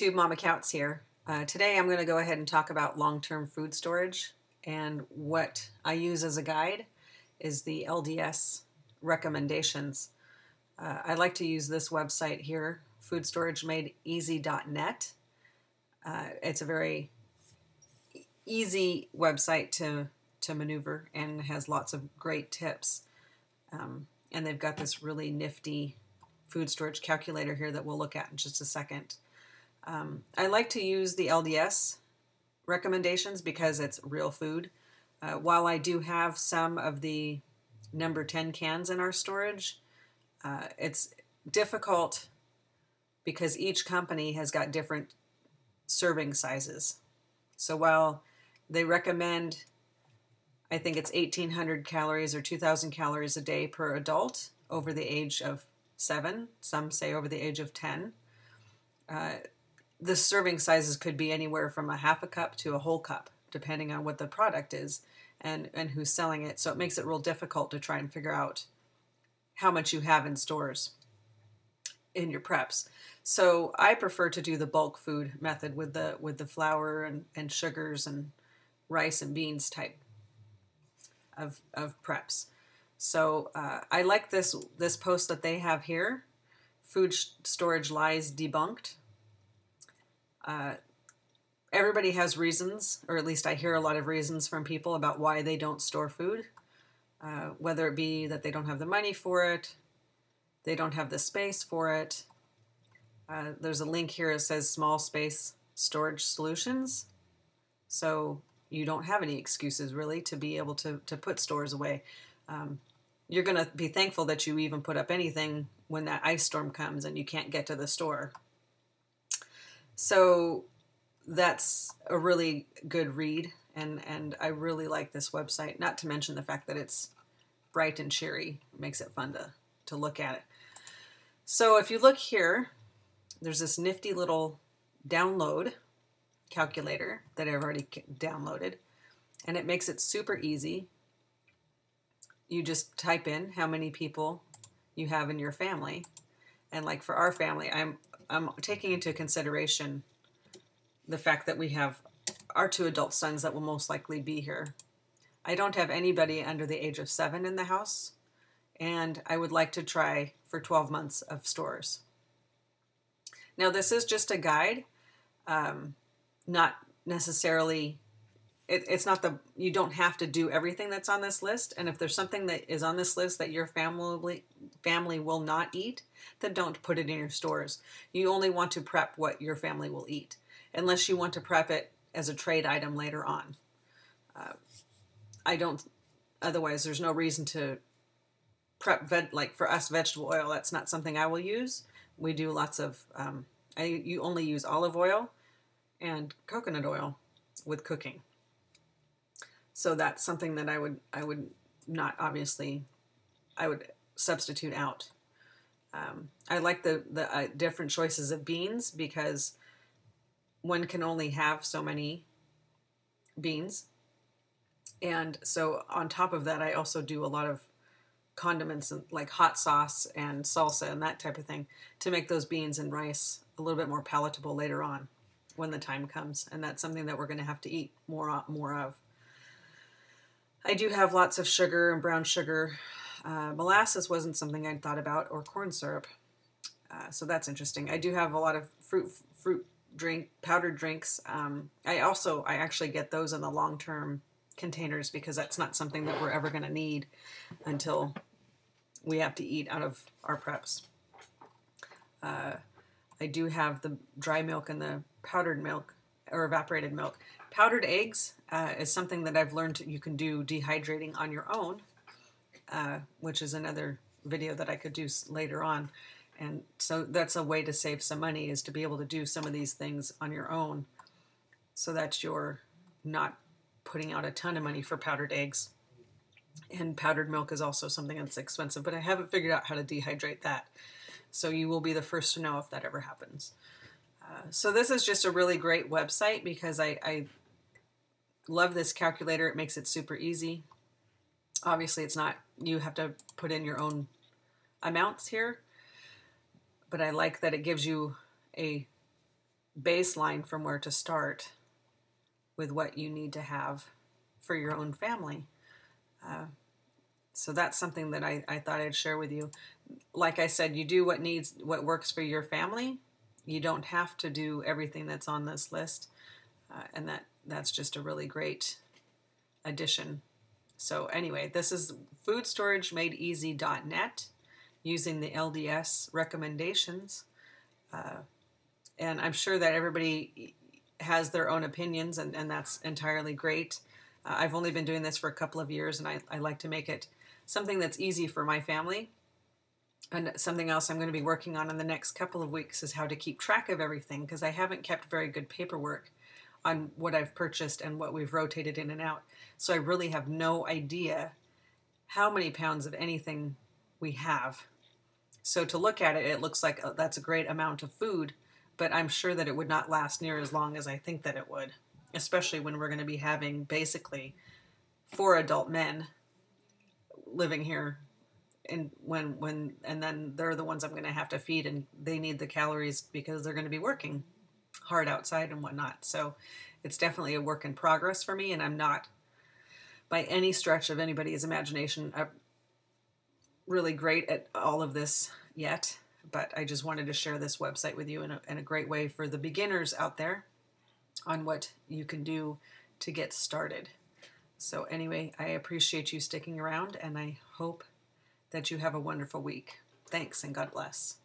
YouTube, MamaKautz's here. Today I'm going to go ahead and talk about long-term food storage, and what I use as a guide is the LDS recommendations. I like to use this website here, foodstoragemadeeasy.net. It's a very easy website to maneuver and has lots of great tips. And they've got this really nifty food storage calculator here that we'll look at in just a second. I like to use the LDS recommendations because it's real food. While I do have some of the number 10 cans in our storage, it's difficult because each company has got different serving sizes. So while they recommend, I think it's 1,800 calories or 2,000 calories a day per adult over the age of 7, some say over the age of 10. The serving sizes could be anywhere from a half a cup to a whole cup, depending on what the product is and who's selling it. So it makes it real difficult to try and figure out how much you have in stores in your preps. So I prefer to do the bulk food method with the flour and sugars and rice and beans type of preps. So I like this post that they have here, Food Storage Lies Debunked. Everybody has reasons, or at least I hear a lot of reasons from people about why they don't store food, whether it be that they don't have the money for it, they don't have the space for it. There's a link here that says small space storage solutions. So you don't have any excuses really to be able to put stores away. You're going to be thankful that you even put up anything when that ice storm comes and you can't get to the store. So that's a really good read, and I really like this website, not to mention the fact that it's bright and cheery. It makes it fun to look at it. So if you look here, there's this nifty little download calculator that I've already downloaded, and it makes it super easy. You just type in how many people you have in your family, and like for our family, I'm taking into consideration the fact that we have our 2 adult sons that will most likely be here. I don't have anybody under the age of 7 in the house, and I would like to try for 12 months of stores. Now this is just a guide, not necessarily, it's not you don't have to do everything that's on this list, and if there's something that is on this list that your family will not eat, then don't put it in your stores. You only want to prep what your family will eat, unless you want to prep it as a trade item later on. Otherwise there's no reason to prep like for us, vegetable oil. That's not something I will use. We do lots of, you only use olive oil and coconut oil with cooking. So that's something that I would not, obviously, I would substitute out. I like the different choices of beans because one can only have so many beans. And so on top of that, I also do a lot of condiments and like hot sauce and salsa and that type of thing to make those beans and rice a little bit more palatable later on when the time comes. And that's something that we're going to have to eat more of. I do have lots of sugar and brown sugar. Molasses wasn't something I'd thought about, or corn syrup. So that's interesting. I do have a lot of fruit powdered drinks. I actually get those in the long-term containers because that's not something that we're ever going to need until we have to eat out of our preps. I do have the dry milk and the powdered milk or evaporated milk. Powdered eggs is something that I've learned you can do dehydrating on your own, which is another video that I could do later on. And so that's a way to save some money, is to be able to do some of these things on your own so that you're not putting out a ton of money for powdered eggs. And powdered milk is also something that's expensive, but I haven't figured out how to dehydrate that. So you will be the first to know if that ever happens. So this is just a really great website because I love this calculator. It makes it super easy. Obviously it's not, you have to put in your own amounts here, but I like that it gives you a baseline from where to start with what you need to have for your own family. So that's something that I thought I'd share with you. Like I said, you do what works for your family. You don't have to do everything that's on this list, and that's just a really great addition. So anyway, this is foodstorageMadeEasy.net using the LDS recommendations. And I'm sure that everybody has their own opinions, and that's entirely great. I've only been doing this for a couple of years, and I like to make it something that's easy for my family. And something else I'm going to be working on in the next couple of weeks is how to keep track of everything, because I haven't kept very good paperwork on what I've purchased and what we've rotated in and out. So I really have no idea how many pounds of anything we have. So to look at it, it looks like that's a great amount of food, but I'm sure that it would not last near as long as I think that it would, especially when we're going to be having basically 4 adult men living here, and and then they're the ones I'm going to have to feed, and they need the calories because they're going to be working hard outside and whatnot. So it's definitely a work in progress for me, and I'm not by any stretch of anybody's imagination really great at all of this yet, but I just wanted to share this website with you in a great way for the beginners out there on what you can do to get started. So anyway, I appreciate you sticking around, and I hope that you have a wonderful week. Thanks, and God bless.